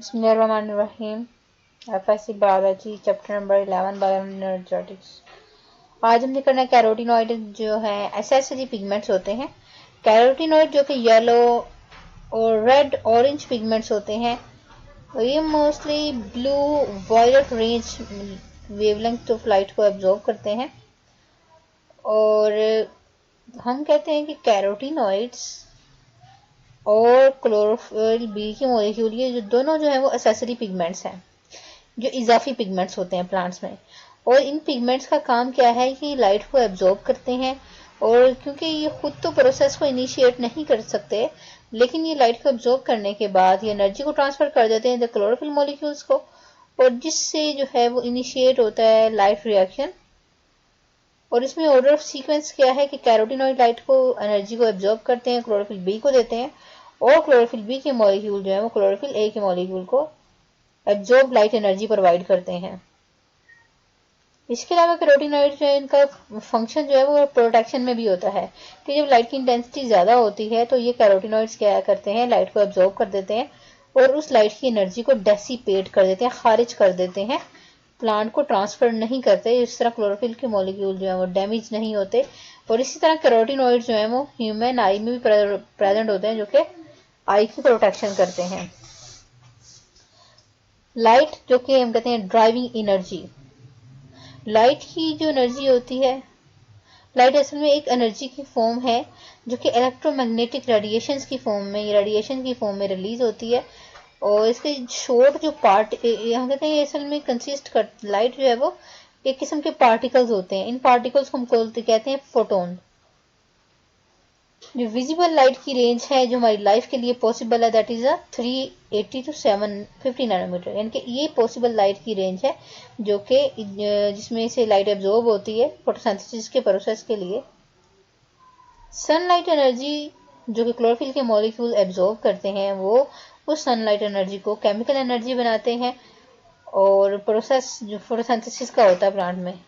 बिस्मिल्लाहिर्रहमानिर्रहीम। FSc biology chapter number 11 bioenergetics. आज हमने करना है कैरोटीनॉइड जो है एसेसरी पिगमेंट्स होते हैं। कैरोटीनॉइड जो कि येलो और रेड ऑरेंज पिगमेंट्स होते हैं, ये mostly blue violet range wavelength of light को एब्जॉर्ब करते हैं। और हम कहते हैं कि कैरोटीनॉइड्स और क्लोरोफिल बी की मॉलिक्यूल, ये जो दोनों जो है वो एसेसरी पिगमेंट्स हैं, जो इजाफी पिगमेंट्स होते हैं प्लांट्स में। और इन पिगमेंट्स का काम क्या है कि लाइट को एब्जॉर्ब करते हैं, और क्योंकि ये खुद तो प्रोसेस को इनिशिएट नहीं कर सकते, लेकिन ये लाइट को एब्जॉर्ब करने के बाद ये एनर्जी को ट्रांसफर कर देते हैं द क्लोरोफिल मॉलिक्यूल्स को, और जिससे जो है वो इनिशिएट होता है लाइट रिएक्शन। और इसमें ऑर्डर ऑफ सीक्वेंस क्या है कि कैरोटीनॉइड लाइट को एनर्जी को एब्जॉर्ब करते हैं, क्लोरोफिल बी को देते हैं, और क्लोरोफिल बी के मॉलिक्यूल जो है वो क्लोरोफिल ए के मॉलिक्यूल को एब्जॉर्ब लाइट एनर्जी प्रोवाइड करते हैं। इसके अलावा कैरोटीनॉइड जो है, इनका फंक्शन जो है वो प्रोटेक्शन में भी होता है कि जब लाइट की इंटेंसिटी ज़्यादा होती है तो ये कैरोटीनॉइड्स क्या करते हैं, लाइट को एब्जॉर्ब कर देते हैं और उस लाइट की एनर्जी को डेसिपेट कर देते हैं, खारिज कर देते हैं, प्लांट को ट्रांसफर नहीं करते। इस तरह क्लोरोफिल के मॉलिक्यूल जो है वो डैमेज नहीं होते। और इसी तरह कैरोटीनॉइड जो है वो ह्यूमन आई में भी प्रेजेंट होते हैं, जो कि आई की प्रोटेक्शन करते हैं। लाइट जो कि हम कहते हैं ड्राइविंग एनर्जी, लाइट की जो एनर्जी होती है, लाइट असल में एक एनर्जी की फॉर्म है जो कि इलेक्ट्रोमैग्नेटिक रेडिएशंस की फॉर्म में, रेडिएशन की फॉर्म में रिलीज होती है। और इसके शॉर्ट जो पार्ट हम कहते हैं असल में कंसिस्ट कर, लाइट जो है वो एक किस्म के पार्टिकल्स होते हैं। इन पार्टिकल्स को हम कहते हैं फोटोन। जो विजिबल लाइट की रेंज है जो हमारी लाइफ के लिए पॉसिबल है, दैट इज 380 टू 750 नैनोमीटर, यानी कि ये पॉसिबल लाइट की रेंज है जो कि जिसमें से लाइट एब्जॉर्ब होती है फोटोसिंथेसिस के प्रोसेस के लिए। सनलाइट एनर्जी जो कि क्लोरोफिल के मॉलिक्यूल एब्जॉर्ब करते हैं, वो उस सनलाइट एनर्जी को केमिकल एनर्जी बनाते हैं और प्रोसेस जो फोटोसिंथेसिस का होता है प्लांट में।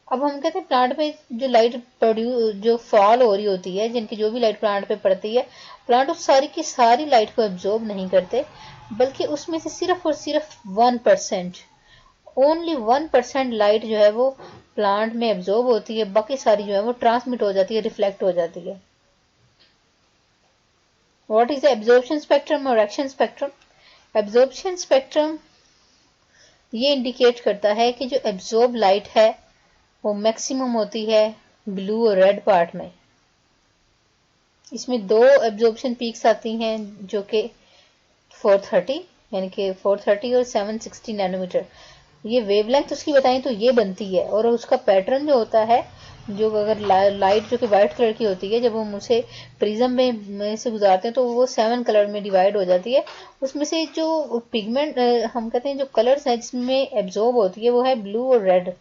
अब हम कहते हैं प्लांट पे जो लाइट प्रोड्यूस जो फॉल हो रही होती है, जिनकी जो भी लाइट प्लांट पे पड़ती है, प्लांट उस सारी की सारी लाइट को एब्जॉर्ब नहीं करते, बल्कि उसमें से सिर्फ और सिर्फ 1%, ओनली 1% लाइट जो है वो प्लांट में एब्जॉर्ब होती है, बाकी सारी जो है वो ट्रांसमिट हो जाती है, रिफ्लेक्ट हो जाती है। व्हाट इज एब्जॉर्प्शन स्पेक्ट्रम और एक्शन स्पेक्ट्रम? एब्जॉर्प्शन स्पेक्ट्रम ये इंडिकेट करता है कि जो एब्जॉर्ब लाइट है वो मैक्सिमम होती है ब्लू और रेड पार्ट में। इसमें दो एब्जॉर्प्शन पीक्स आती हैं जो कि 430 यानी कि 430 और 760 नैनोमीटर। ये वेवलेंथ उसकी बताएं तो ये बनती है, और उसका पैटर्न जो होता है, जो अगर लाइट जो कि वाइट कलर की होती है, जब हम उसे प्रिज्म में से गुजारते हैं तो वो 7 कलर में डिवाइड हो जाती है। उसमें से जो पिगमेंट हम कहते हैं जो कलर्स हैं जिसमें एब्जॉर्ब होती है वो है ब्लू और रेड।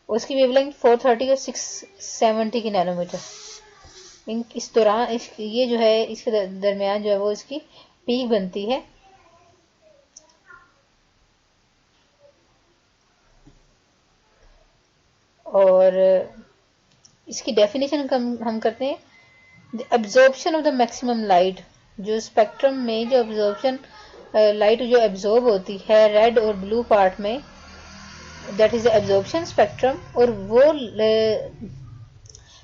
उसकी वेवलेंथ 430 और 670 की नैनोमीटर। इस दौरान ये जो है इसके दरमियान जो है वो इसकी पीक बनती है। और इसकी डेफिनेशन हम करते हैं, the absorption of the maximum light, जो स्पेक्ट्रम में जो एब्जॉर्प्शन लाइट जो एब्जॉर्ब होती है रेड और ब्लू पार्ट में, that is the absorption spectrum. और वो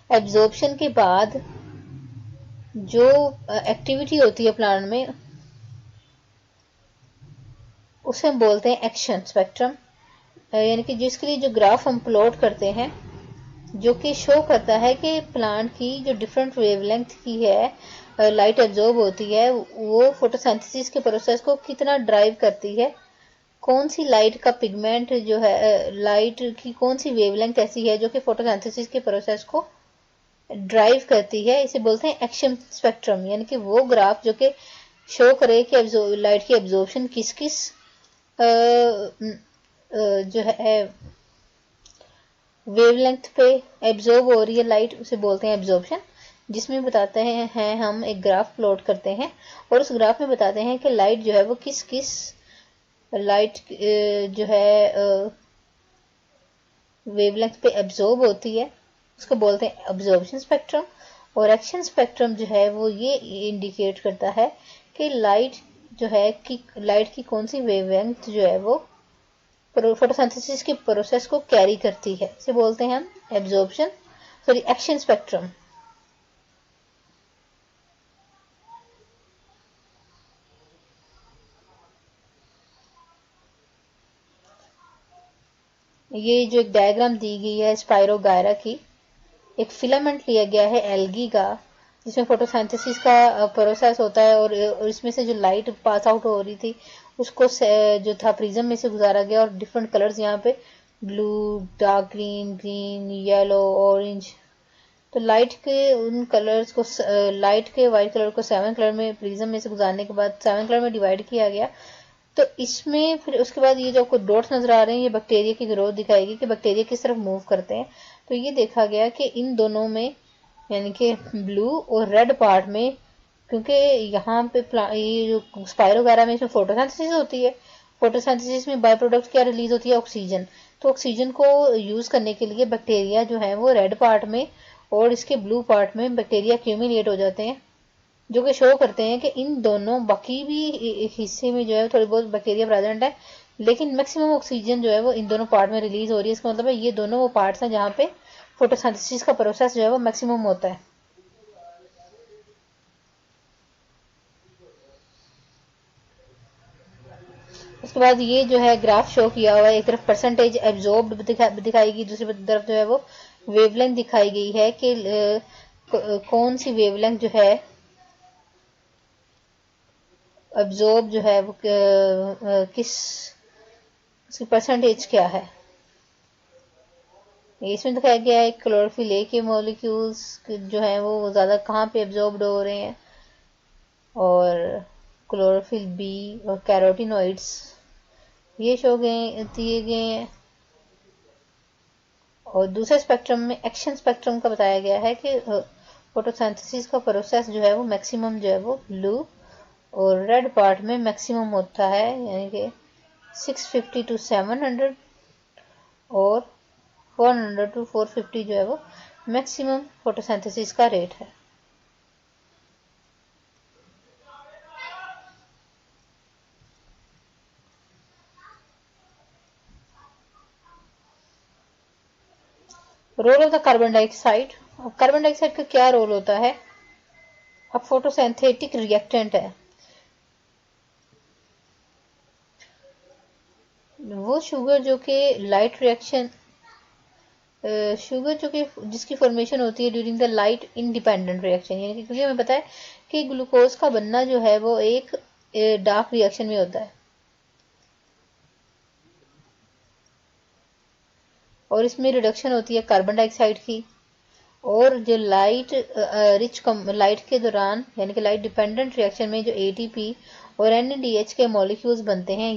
एब्जॉर्प्शन के बाद जो एक्टिविटी होती है प्लांट में, उसे हम बोलते हैं एक्शन स्पेक्ट्रम। यानी कि जिसके लिए जो ग्राफ हम प्लॉट करते हैं, जो कि शो करता है कि प्लांट की जो डिफरेंट वेवलेंथ की है लाइट एब्जॉर्ब होती है, वो फोटोसिंथेसिस के प्रोसेस को कितना ड्राइव करती है, कौन सी लाइट का पिगमेंट जो है, लाइट की कौन सी वेवलेंथ ऐसी है जो कि फोटोसिंथेसिस के प्रोसेस को ड्राइव करती है, इसे बोलते हैं एक्शन स्पेक्ट्रम। यानी कि वो ग्राफ जो कि शो करे कि लाइट की एब्जॉर्प्शन किस किस जो है वेवलेंथ पे एब्जॉर्ब हो रही है लाइट, उसे बोलते हैं एब्जॉर्प्शन। जिसमें बताते हैं हम एक ग्राफ प्लॉट करते हैं और उस ग्राफ में बताते हैं कि लाइट जो है वो किस किस लाइट जो है वेवलेंथ पे एब्जॉर्ब होती है, उसको बोलते हैं एब्जॉर्प्शन स्पेक्ट्रम। और एक्शन स्पेक्ट्रम जो है वो ये इंडिकेट करता है कि लाइट जो है कि लाइट की कौन सी वेवलेंथ जो है वो फोटोसिंथेसिस के प्रोसेस को कैरी करती है, इसे बोलते हैं हम एब्जॉर्प्शन सॉरी एक्शन स्पेक्ट्रम। ये जो एक डायग्राम दी गई है स्पाइरोगायरा की, एक फिलामेंट लिया गया है एल्गी का, जिसमें फोटोसिंथेसिस का प्रोसेस होता है और इसमें से जो लाइट पास आउट हो रही थी उसको जो था प्रिज्म में से गुजारा गया, और डिफरेंट कलर्स यहाँ पे blue, dark green, green, yellow, orange. तो लाइट के उन कलर्स को लाइट के वाइट कलर को 7 कलर में प्रिज्म में से गुजारने के बाद 7 कलर में डिवाइड किया गया। तो इसमें फिर उसके बाद ये जो आपको डॉट्स नजर आ रहे हैं ये बैक्टीरिया की ग्रोथ दिखाएगी कि बैक्टीरिया किस तरफ मूव करते हैं। तो ये देखा गया कि इन दोनों में यानी कि ब्लू और रेड पार्ट में, क्योंकि यहाँ पे ये जो स्पाइरो वगैरह में इसमें फोटोसिंथेसिस होती है, फोटोसिंथेसिस में बाय प्रोडक्ट क्या रिलीज होती है, ऑक्सीजन। तो ऑक्सीजन को यूज करने के लिए बैक्टीरिया जो है वो रेड पार्ट में और इसके ब्लू पार्ट में बैक्टीरिया एक्यूमुलेट हो जाते हैं, जो कि शो करते हैं कि इन दोनों बाकी भी हिस्से में जो है थोड़ी बहुत बैक्टीरिया प्रेजेंट है, लेकिन मैक्सिमम ऑक्सीजन जो है वो इन दोनों पार्ट में रिलीज हो रही है। इसका मतलब है ये दोनों वो पार्ट्स हैं जहाँ पे फोटोसिंथेसिस का प्रोसेस जो है वो मैक्सिमम होता है। उसके बाद ये जो है ग्राफ शो किया हुआ है, एक तरफ परसेंटेज एब्जॉर्ब्ड दिखाएगी, दूसरी तरफ जो है वो वेवलेंथ दिखाई गई है कि कौन सी वेवलेंथ जो है एब्जॉर्ब जो है वो किस उसकी परसेंटेज क्या है। इसमें दिखाया गया है क्लोरोफिल ए के मॉलिक्यूल्स जो है वो ज़्यादा कहाँ पे एब्जॉर्ब्ड हो रहे हैं, और क्लोरोफिल बी और कैरोटिनॉइड्स ये शो दिए गए हैं। और दूसरे स्पेक्ट्रम में एक्शन स्पेक्ट्रम का बताया गया है कि फोटोसिंथेसिस का प्रोसेस जो है वो मैक्सिमम जो है वो ब्लू और रेड पार्ट में मैक्सिमम होता है, यानी कि 650 to 700 और 400 to 450 जो है वो मैक्सिमम फोटोसिंथेसिस का रेट है। Role of the carbon dioxide. Carbon dioxide का क्या रोल होता है? अब फोटोसिंथेटिक रिएक्टेंट है, वो शुगर जो कि लाइट रिएक्शन शुगर जो कि जिसकी फॉर्मेशन होती है during the light independent reaction, यानी कि क्योंकि हमें पता है कि ग्लूकोज का बनना जो है वो एक डार्क रिएक्शन में होता है, और इसमें रिडक्शन होती है कार्बन डाइऑक्साइड की। और जो लाइट लाइट के दौरान यानी कि लाइट डिपेंडेंट रिएक्शन में जो एटीपी और एनएडीएच के मॉलिक्यूल्स बनते हैं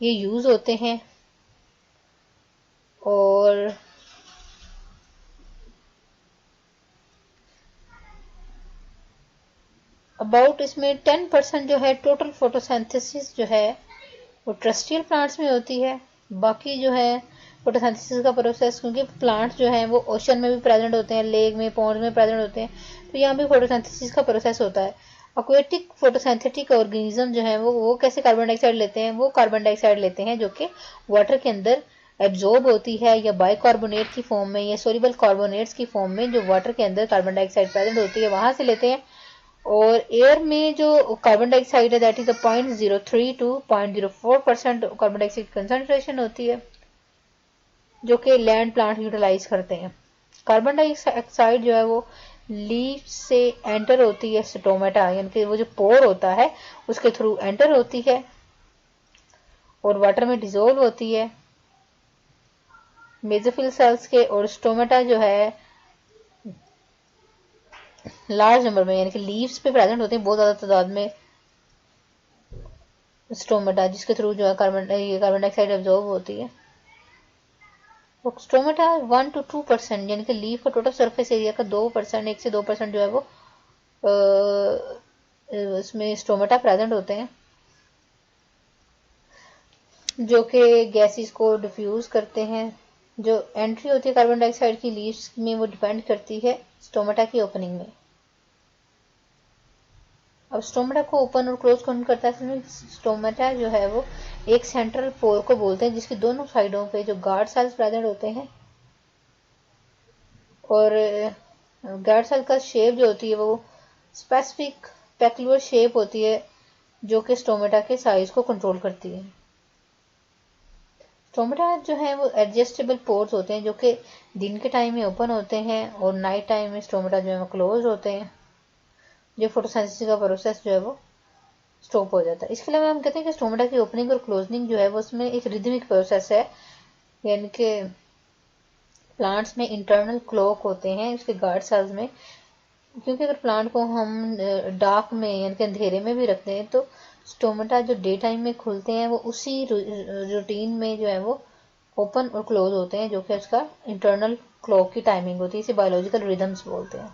ये यूज होते हैं। और अबाउट इसमें 10% जो है टोटल फोटोसिंथेसिस जो है वो टेरेस्ट्रियल प्लांट्स में होती है। बाकी जो है फोटोसिंथेसिस का प्रोसेस, क्योंकि प्लांट्स जो हैं वो ओशन में भी प्रेजेंट होते हैं, लेक में, पॉन्ड में प्रेजेंट होते हैं, तो यहाँ भी फोटोसिंथेसिस का प्रोसेस होता है। एक्वेटिक फोटोसिंथेटिक ऑर्गेनिज्म जो है वो कैसे कार्बन डाइऑक्साइड लेते हैं? वो कार्बन डाइऑक्साइड लेते हैं जो कि वाटर के अंदर एब्जॉर्ब होती है, या बाइकार्बोनेट की फॉर्म में या सोल्यूबल कार्बोनेट्स की फॉर्म में जो वाटर के अंदर कार्बन डाइऑक्साइड प्रेजेंट होती है वहां से लेते हैं। और एयर में जो कार्बन डाइऑक्साइड है that is 0.03 to 0.04% carbon dioxide concentration होती है, जो कि लैंड प्लांट यूटिलाइज करते हैं। कार्बन डाइऑक्साइड जो है वो लीफ से एंटर होती है स्टोमेटा, यानी कि वो जो पोर होता है उसके थ्रू एंटर होती है और वाटर में डिजोल्व होती है मेसोफिल सेल्स के। और स्टोमेटा जो है लार्ज नंबर में यानी कि लीव्स पे प्रेजेंट होते हैं बहुत ज्यादा तादाद में स्टोमेटा, जिसके थ्रू जो है कार्बन डाइऑक्साइड एब्जॉर्ब होती है। तो स्टोमेटा 1 to 2% यानी कि लीफ का टोटल सरफेस एरिया का 2%, 1 से 2% जो है वो इसमें स्टोमेटा प्रेजेंट होते हैं, जो कि गैसेस को डिफ्यूज करते हैं। जो एंट्री होती है कार्बन डाइऑक्साइड की लीव्स में वो डिपेंड करती है स्टोमेटा की ओपनिंग में। अब स्टोमेटा को ओपन और क्लोज कौन करता है? स्टोमेटा जो है वो एक सेंट्रल पोर को बोलते हैं जिसकी दोनों साइडों पे जो गार्ड सेल्स प्रेजेंट होते हैं, और गार्ड सेल का शेप जो होती है वो स्पेसिफिक पेक्युलर शेप होती है जो कि स्टोमेटा के साइज को कंट्रोल करती है। स्टोमेटा जो है वो एडजस्टेबल पोर्स होते हैं जो कि दिन के टाइम में ओपन होते हैं और नाइट टाइम में स्टोमेटा जो है वो क्लोज होते हैं, जो फोटोसिंथेसिस का प्रोसेस जो है वो स्टॉप हो जाता है। इसके अलावा हम कहते हैं कि स्टोमेटा की ओपनिंग और क्लोजनिंग जो है वो उसमें एक रिदमिक प्रोसेस है, यानी कि प्लांट्स में इंटरनल क्लॉक होते हैं उसके गार्ड सेल्स में, क्योंकि अगर प्लांट को हम डार्क में यानी कि अंधेरे में भी रखते हैं तो स्टोमेटा जो डे टाइम में खुलते हैं वो उसी रूटीन में जो है वो ओपन और क्लोज होते हैं, जो कि उसका इंटरनल क्लॉक की टाइमिंग होती है, इसे बायोलॉजिकल रिदम्स बोलते हैं।